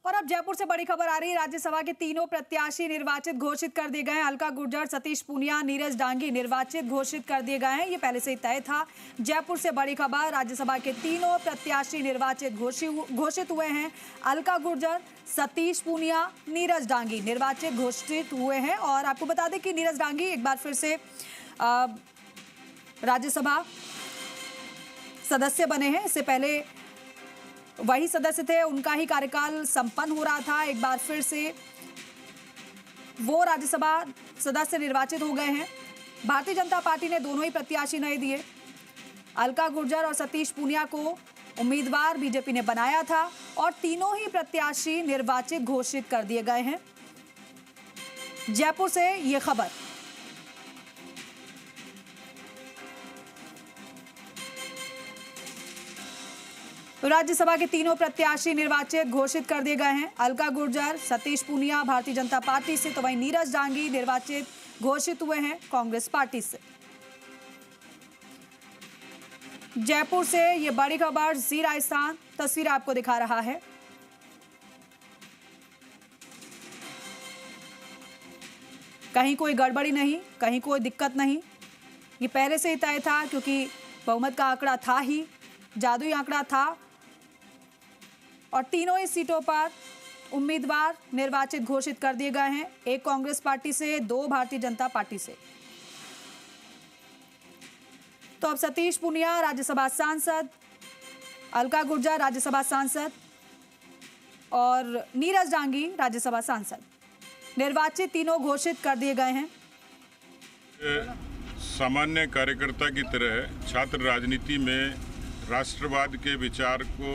और अब जयपुर से बड़ी खबर आ रही है। राज्यसभा के तीनों प्रत्याशी निर्वाचित घोषित कर दिए गए हैं। अलका गुर्जर, सतीश पूनिया, नीरज डांगी निर्वाचित घोषित कर दिए गए हैं। ये पहले से ही तय था। जयपुर से बड़ी खबर, राज्यसभा के तीनों प्रत्याशी निर्वाचित घोषित हुए हैं। अलका गुर्जर, सतीश पूनिया, नीरज डांगी निर्वाचित घोषित हुए हैं। और आपको बता दें कि नीरज डांगी एक बार फिर से राज्यसभा सदस्य बने हैं। इससे पहले वही सदस्य थे, उनका ही कार्यकाल संपन्न हो रहा था। एक बार फिर से वो राज्यसभा सदस्य निर्वाचित हो गए हैं। भारतीय जनता पार्टी ने दोनों ही प्रत्याशी नए दिए। अलका गुर्जर और सतीश पूनिया को उम्मीदवार बीजेपी ने बनाया था और तीनों ही प्रत्याशी निर्वाचित घोषित कर दिए गए हैं। जयपुर से ये खबर। राज्यसभा के तीनों प्रत्याशी निर्वाचित घोषित कर दिए गए हैं। अलका गुर्जर, सतीश पूनिया भारतीय जनता पार्टी से, तो वहीं नीरज डांगी निर्वाचित घोषित हुए हैं कांग्रेस पार्टी से। जयपुर से ये बड़ी खबर, जी राजस्थान तस्वीर आपको दिखा रहा है। कहीं कोई गड़बड़ी नहीं, कहीं कोई दिक्कत नहीं। ये पहले से ही तय था क्योंकि बहुमत का आंकड़ा था ही, जादुई आंकड़ा था। और तीनों ही सीटों पर उम्मीदवार निर्वाचित घोषित कर दिए गए हैं। एक कांग्रेस पार्टी से, दो भारतीय जनता पार्टी से। तो अब सतीश पूनिया राज्यसभा सांसद, अलका गुर्जर राज्यसभा सांसद और नीरज डांगी राज्यसभा सांसद निर्वाचित तीनों घोषित कर दिए गए हैं। सामान्य कार्यकर्ता की तरह छात्र राजनीति में राष्ट्रवाद के विचार को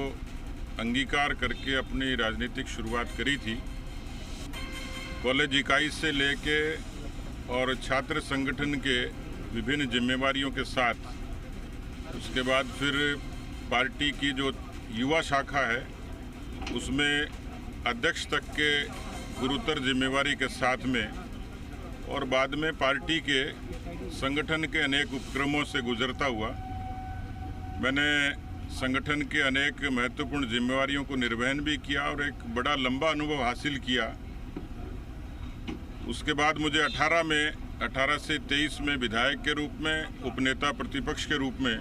अंगीकार करके अपनी राजनीतिक शुरुआत करी थी। कॉलेज इकाई से लेके और छात्र संगठन के विभिन्न जिम्मेवारियों के साथ, उसके बाद फिर पार्टी की जो युवा शाखा है उसमें अध्यक्ष तक के गुरुतर जिम्मेवारी के साथ में, और बाद में पार्टी के संगठन के अनेक उपक्रमों से गुजरता हुआ मैंने संगठन के अनेक महत्वपूर्ण जिम्मेवारियों को निर्वहन भी किया और एक बड़ा लंबा अनुभव हासिल किया। उसके बाद मुझे 18 से 23 में विधायक के रूप में, उपनेता प्रतिपक्ष के रूप में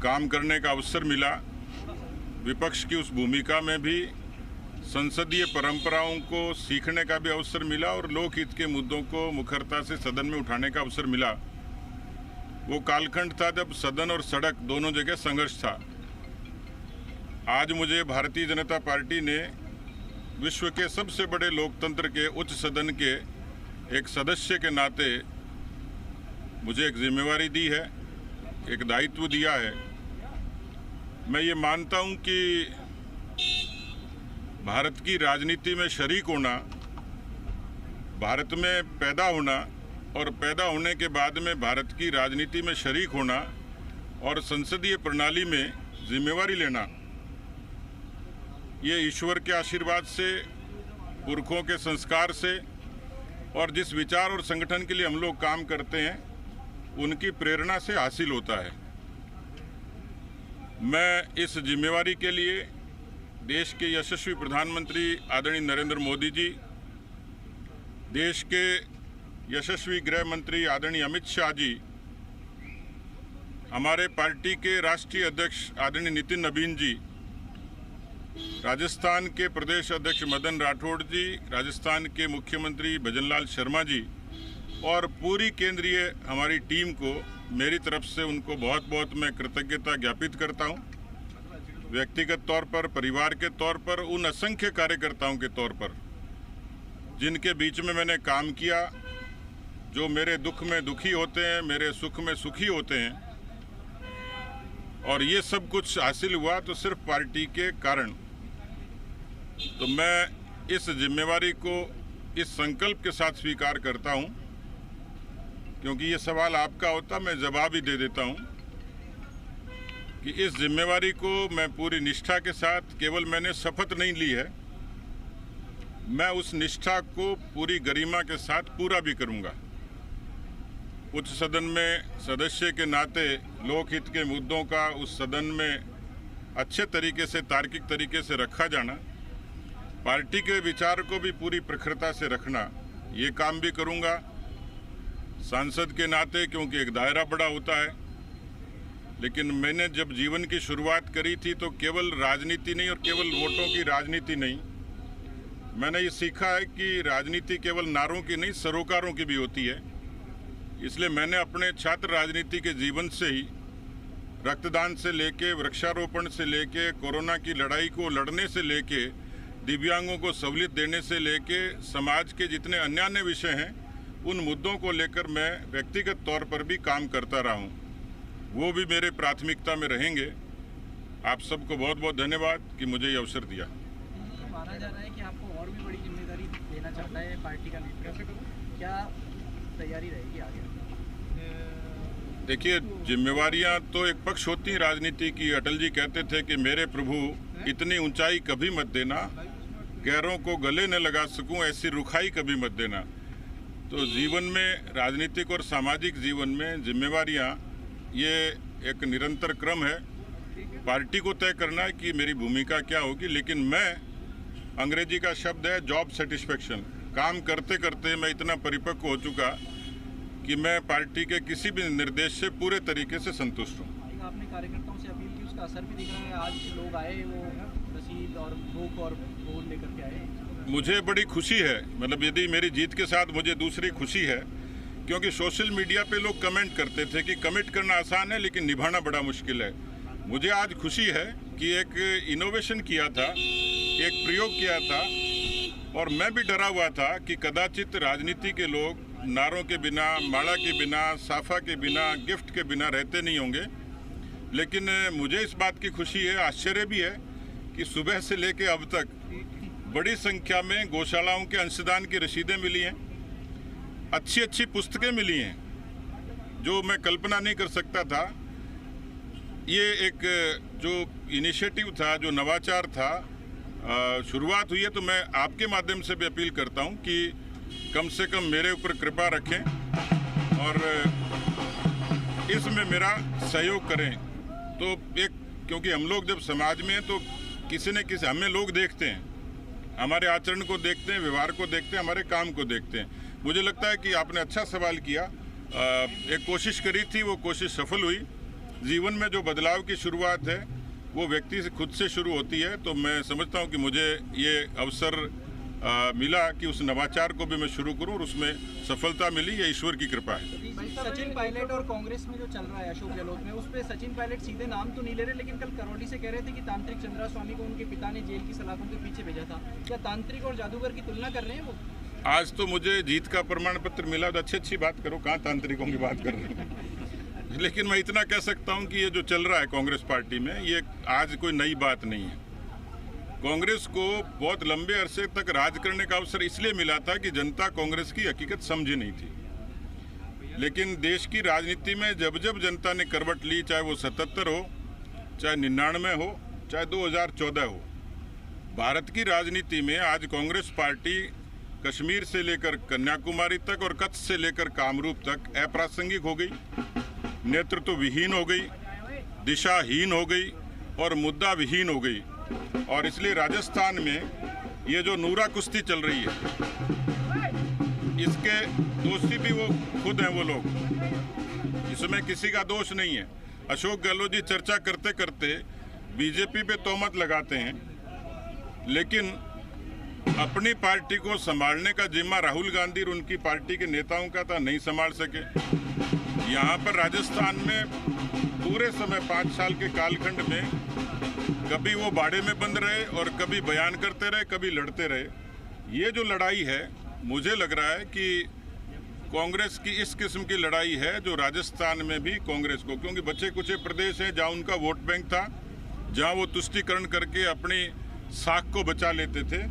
काम करने का अवसर मिला। विपक्ष की उस भूमिका में भी संसदीय परंपराओं को सीखने का भी अवसर मिला और लोकहित के मुद्दों को मुखरता से सदन में उठाने का अवसर मिला। वो कालखंड था जब सदन और सड़क दोनों जगह संघर्ष था। आज मुझे भारतीय जनता पार्टी ने विश्व के सबसे बड़े लोकतंत्र के उच्च सदन के एक सदस्य के नाते मुझे एक जिम्मेवारी दी है, एक दायित्व दिया है। मैं ये मानता हूँ कि भारत की राजनीति में शरीक होना, भारत में पैदा होना और पैदा होने के बाद में भारत की राजनीति में शरीक होना और संसदीय प्रणाली में जिम्मेवारी लेना, ये ईश्वर के आशीर्वाद से, पुरखों के संस्कार से और जिस विचार और संगठन के लिए हम लोग काम करते हैं उनकी प्रेरणा से हासिल होता है। मैं इस जिम्मेवारी के लिए देश के यशस्वी प्रधानमंत्री आदरणीय नरेंद्र मोदी जी, देश के यशस्वी गृह मंत्री आदरणीय अमित शाह जी, हमारे पार्टी के राष्ट्रीय अध्यक्ष आदरणीय नितिन नवीन जी, राजस्थान के प्रदेश अध्यक्ष मदन राठौड़ जी, राजस्थान के मुख्यमंत्री भजनलाल शर्मा जी और पूरी केंद्रीय हमारी टीम को मेरी तरफ से उनको बहुत बहुत मैं कृतज्ञता ज्ञापित करता हूं। व्यक्तिगत तौर पर, परिवार के तौर पर, उन असंख्य कार्यकर्ताओं के तौर पर जिनके बीच में मैंने काम किया, जो मेरे दुख में दुखी होते हैं, मेरे सुख में सुखी होते हैं। और ये सब कुछ हासिल हुआ तो सिर्फ पार्टी के कारण। तो मैं इस जिम्मेवारी को इस संकल्प के साथ स्वीकार करता हूं, क्योंकि ये सवाल आपका होता, मैं जवाब ही दे देता हूं कि इस जिम्मेवारी को मैं पूरी निष्ठा के साथ, केवल मैंने शपथ नहीं ली है, मैं उस निष्ठा को पूरी गरिमा के साथ पूरा भी करूंगा। उच्च सदन में सदस्य के नाते लोकहित के मुद्दों का उस सदन में अच्छे तरीके से, तार्किक तरीके से रखा जाना, पार्टी के विचार को भी पूरी प्रखरता से रखना, ये काम भी करूंगा सांसद के नाते, क्योंकि एक दायरा बड़ा होता है। लेकिन मैंने जब जीवन की शुरुआत करी थी तो केवल राजनीति नहीं और केवल वोटों की राजनीति नहीं, मैंने ये सीखा है कि राजनीति केवल नारों की नहीं, सरोकारों की भी होती है। इसलिए मैंने अपने छात्र राजनीति के जीवन से ही रक्तदान से लेके, वृक्षारोपण से लेके, कोरोना की लड़ाई को लड़ने से लेके, दिव्यांगों को सहूलियत देने से लेके, समाज के जितने अन्य अन्य विषय हैं उन मुद्दों को लेकर मैं व्यक्तिगत तौर पर भी काम करता रहा हूँ। वो भी मेरे प्राथमिकता में रहेंगे। आप सबको बहुत बहुत धन्यवाद कि मुझे ये अवसर दिया। माना जा रहा है कि आपको और भी बड़ी जिम्मेदारी देना चाहता है पार्टी का नेतृत्व, क्या तैयारी रहेगी आगे? देखिए, जिम्मेवारियां तो एक पक्ष होती हैं राजनीति की। अटल जी कहते थे कि मेरे प्रभु इतनी ऊंचाई कभी मत देना, गैरों को गले न लगा सकूं ऐसी रुखाई कभी मत देना। तो जीवन में, राजनीतिक और सामाजिक जीवन में जिम्मेवारियां ये एक निरंतर क्रम है। पार्टी को तय करना है कि मेरी भूमिका क्या होगी, लेकिन मैं, अंग्रेजी का शब्द है जॉब सेटिस्फेक्शन, काम करते करते मैं इतना परिपक्व हो चुका कि मैं पार्टी के किसी भी निर्देश से पूरे तरीके से संतुष्ट हूँ। आपने कार्यकर्ताओं से अपील की, उसका असर भी दिख रहा है। आज लोग आए, वो रसीद और बुक और बोल लेकर के आए। मुझे बड़ी खुशी है, मतलब यदि मेरी जीत के साथ मुझे दूसरी खुशी है, क्योंकि सोशल मीडिया पे लोग कमेंट करते थे कि कमिट करना आसान है लेकिन निभाना बड़ा मुश्किल है। मुझे आज खुशी है कि एक इनोवेशन किया था, एक प्रयोग किया था, और मैं भी डरा हुआ था कि कदाचित राजनीति के लोग नारों के बिना, माला के बिना, साफा के बिना, गिफ्ट के बिना रहते नहीं होंगे। लेकिन मुझे इस बात की खुशी है, आश्चर्य भी है कि सुबह से लेकर अब तक बड़ी संख्या में गौशालाओं के अंशदान की रसीदें मिली हैं, अच्छी अच्छी पुस्तकें मिली हैं, जो मैं कल्पना नहीं कर सकता था। ये एक जो इनिशिएटिव था, जो नवाचार था, शुरुआत हुई है, तो मैं आपके माध्यम से भी अपील करता हूं कि कम से कम मेरे ऊपर कृपा रखें और इसमें मेरा सहयोग करें। तो एक, क्योंकि हम लोग जब समाज में हैं तो किसी न किसी, हमें लोग देखते हैं, हमारे आचरण को देखते हैं, व्यवहार को देखते हैं, हमारे काम को देखते हैं। मुझे लगता है कि आपने अच्छा सवाल किया। एक कोशिश करी थी, वो कोशिश सफल हुई। जीवन में जो बदलाव की शुरुआत है वो व्यक्ति से खुद से शुरू होती है। तो मैं समझता हूँ कि मुझे ये अवसर मिला कि उस नवाचार को भी मैं शुरू करूं और उसमें सफलता मिली, ये ईश्वर की कृपा है। सचिन पायलट और कांग्रेस में जो चल रहा है अशोक गहलोत में, उस पर सचिन पायलट सीधे नाम तो नहीं ले रहे, लेकिन कल करौली से कह रहे थे कि तांत्रिक चंद्रास्वामी को उनके पिता ने जेल की सलाखों के पीछे भेजा था। क्या तांत्रिक और जादूगर की तुलना कर रहे हैं वो? आज तो मुझे जीत का प्रमाण पत्र मिला, तो अच्छी बात करो, कहाँ तांत्रिकों की बात कर रहे हैं। लेकिन मैं इतना कह सकता हूँ कि ये जो चल रहा है कांग्रेस पार्टी में, ये आज कोई नई बात नहीं है। कांग्रेस को बहुत लंबे अरसे तक राज करने का अवसर इसलिए मिला था कि जनता कांग्रेस की हकीकत समझी नहीं थी। लेकिन देश की राजनीति में जब जब जनता ने करवट ली, चाहे वो 77 हो, चाहे 99 हो, चाहे 2014 हो, भारत की राजनीति में आज कांग्रेस पार्टी कश्मीर से लेकर कन्याकुमारी तक और कच्छ से लेकर कामरूप तक अप्रासंगिक हो गई, नेतृत्व विहीन हो गई, दिशाहीन हो गई और मुद्दा विहीन हो गई। और इसलिए राजस्थान में ये जो नूरा कुश्ती चल रही है, इसके दोषी भी वो खुद हैं, वो लोग, इसमें किसी का दोष नहीं है। अशोक गहलोत जी चर्चा करते करते बीजेपी पे तोहमत लगाते हैं, लेकिन अपनी पार्टी को संभालने का जिम्मा राहुल गांधी और उनकी पार्टी के नेताओं का था, नहीं संभाल सके। यहाँ पर राजस्थान में पूरे समय 5 साल के कालखंड में कभी वो बाड़े में बंद रहे और कभी बयान करते रहे, कभी लड़ते रहे। ये जो लड़ाई है, मुझे लग रहा है कि कांग्रेस की इस किस्म की लड़ाई है जो राजस्थान में भी कांग्रेस को, क्योंकि बचे कुछ प्रदेश हैं जहाँ उनका वोट बैंक था, जहाँ वो तुष्टीकरण करके अपनी साख को बचा लेते थे।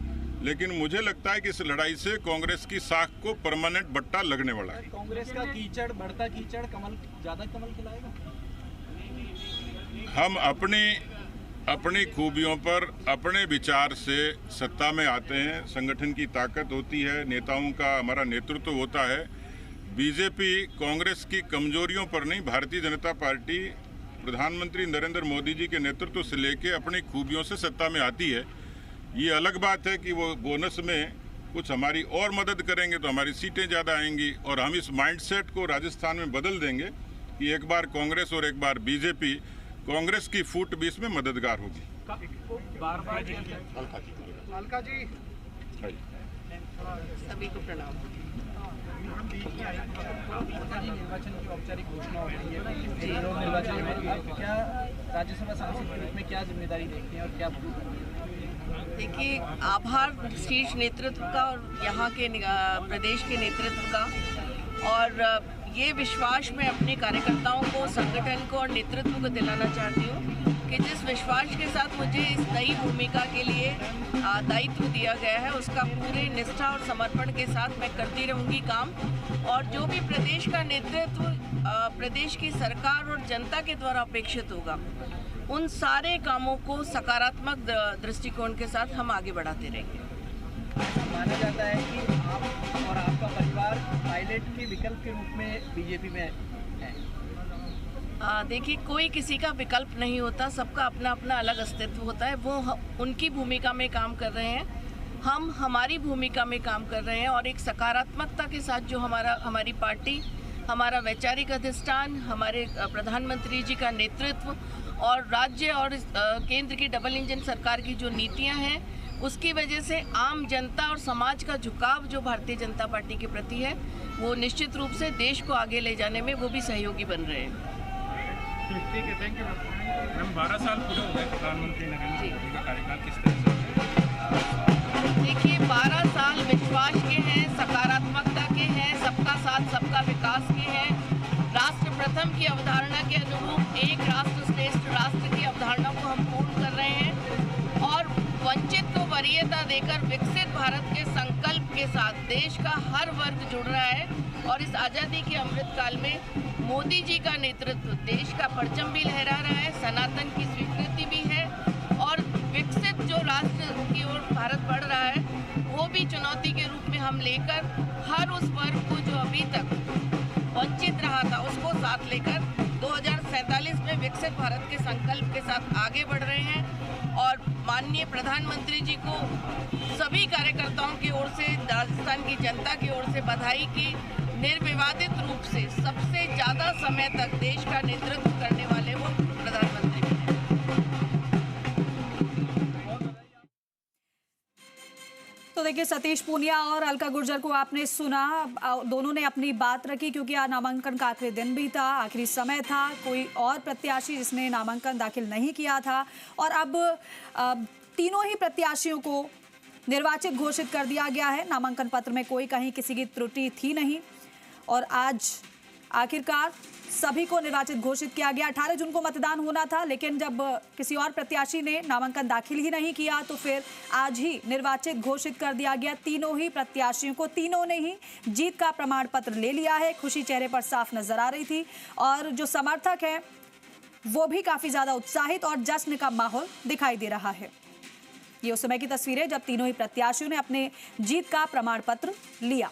लेकिन मुझे लगता है कि इस लड़ाई से कांग्रेस की साख को परमानेंट बट्टा लगने वाला है। कांग्रेस का कीचड़, बढ़ता कीचड़ ज्यादा कमल खिलाएगा। हम अपनी खूबियों पर, अपने विचार से सत्ता में आते हैं। संगठन की ताकत होती है, नेताओं का हमारा नेतृत्व होता है। बीजेपी कांग्रेस की कमजोरियों पर नहीं, भारतीय जनता पार्टी प्रधानमंत्री नरेंद्र मोदी जी के नेतृत्व से लेके अपनी खूबियों से सत्ता में आती है। ये अलग बात है कि वो बोनस में कुछ हमारी और मदद करेंगे तो हमारी सीटें ज़्यादा आएंगी, और हम इस माइंडसेट को राजस्थान में बदल देंगे कि एक बार कांग्रेस और एक बार बीजेपी, कांग्रेस की फूट भी इसमें मददगार होगी। अलका जी सभी को प्रणाम। निर्वाचन की औपचारिक घोषणा हो रही है, निर्वाचन में क्या राज्यसभा सांसद के रूप में क्या जिम्मेदारी देखते हैं और क्या? देखिए, आभार शीर्ष नेतृत्व का और यहाँ के प्रदेश के नेतृत्व का, और ये विश्वास मैं अपने कार्यकर्ताओं को, संगठन को और नेतृत्व को दिलाना चाहती हूँ कि जिस विश्वास के साथ मुझे इस नई भूमिका के लिए दायित्व दिया गया है उसका पूरे निष्ठा और समर्पण के साथ मैं करती रहूँगी काम, और जो भी प्रदेश का नेतृत्व प्रदेश की सरकार और जनता के द्वारा अपेक्षित होगा उन सारे कामों को सकारात्मक दृष्टिकोण के साथ हम आगे बढ़ाते रहेंगे। माना जाता है कि आप और आपका परिवार पायलट के विकल्प के रूप में बीजेपी में है। देखिए, कोई किसी का विकल्प नहीं होता, सबका अपना अपना अलग अस्तित्व होता है। वो उनकी भूमिका में काम कर रहे हैं, हम हमारी भूमिका में काम कर रहे हैं, और एक सकारात्मकता के साथ जो हमारी पार्टी, हमारा वैचारिक अधिष्ठान, हमारे प्रधानमंत्री जी का नेतृत्व और राज्य और केंद्र की डबल इंजन सरकार की जो नीतियां हैं उसकी वजह से आम जनता और समाज का झुकाव जो भारतीय जनता पार्टी के प्रति है वो निश्चित रूप से देश को आगे ले जाने में वो भी सहयोगी बन रहे हैं। ठीक है, थैंक यू मैम। 12 साल पूरे हो गए प्रधानमंत्री नरेंद्र मोदी का कार्यकाल, किस तरह से? देखिए, 12 साल विश्वास के हैं, सकारात्मकता के हैं, सबका साथ सबका विकास के हैं, राष्ट्र प्रथम की अवधारणा के अनुरूप एक राष्ट्र श्रेष्ठ राष्ट्र की अवधारणा को हम पूर्ण कर रहे हैं, और वंचित को वरीयता देकर विकसित भारत के संकल्प के साथ देश का हर वर्ग जुड़ रहा है। और इस आज़ादी के अमृत काल में मोदी जी का नेतृत्व देश का परचम भी लहरा रहा है, सनातन की स्वीकृति भी है, और विकसित जो राष्ट्र की ओर भारत बढ़ रहा है वो भी चुनौती के रूप में हम लेकर हर उस वर्ग को जो अभी तक वंचित रहा था उसको साथ लेकर 2047 में विकसित भारत के संकल्प के साथ आगे बढ़ रहे हैं। और माननीय प्रधानमंत्री जी को सभी कार्यकर्ताओं की ओर से, राजस्थान की जनता की ओर से बधाई की। निर्विवादित रूप से सबसे ज़्यादा समय तक देश का नेतृत्व करने वाले वो प्रधानमंत्री हैं। तो देखिए, सतीश पूनिया और अलका गुर्जर को आपने सुना, दोनों ने अपनी बात रखी क्योंकि आज नामांकन का आखिरी दिन भी था, आखिरी समय था, कोई और प्रत्याशी जिसने नामांकन दाखिल नहीं किया था, और अब तीनों ही प्रत्याशियों को निर्वाचित घोषित कर दिया गया है। नामांकन पत्र में कोई कहीं किसी की त्रुटि थी नहीं, और आज आखिरकार सभी को निर्वाचित घोषित किया गया। 18 जून को मतदान होना था, लेकिन जब किसी और प्रत्याशी ने नामांकन दाखिल ही नहीं किया तो फिर आज ही निर्वाचित घोषित कर दिया गया। तीनों ही प्रत्याशियों को, तीनों ने ही जीत का प्रमाण पत्र ले लिया है। खुशी चेहरे पर साफ नजर आ रही थी, और जो समर्थक हैं वो भी काफी ज्यादा उत्साहित और जश्न का माहौल दिखाई दे रहा है। ये उस समय की तस्वीर है जब तीनों ही प्रत्याशियों ने अपने जीत का प्रमाण पत्र लिया।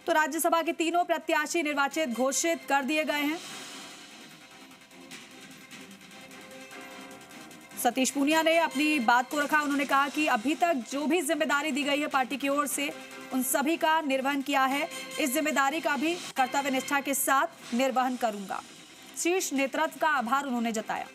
तो राज्यसभा के तीनों प्रत्याशी निर्वाचित घोषित कर दिए गए हैं। सतीश पूनिया ने अपनी बात को रखा। उन्होंने कहा कि अभी तक जो भी जिम्मेदारी दी गई है पार्टी की ओर से उन सभी का निर्वहन किया है, इस जिम्मेदारी का भी कर्तव्य निष्ठा के साथ निर्वहन करूंगा। शीर्ष नेतृत्व का आभार उन्होंने जताया।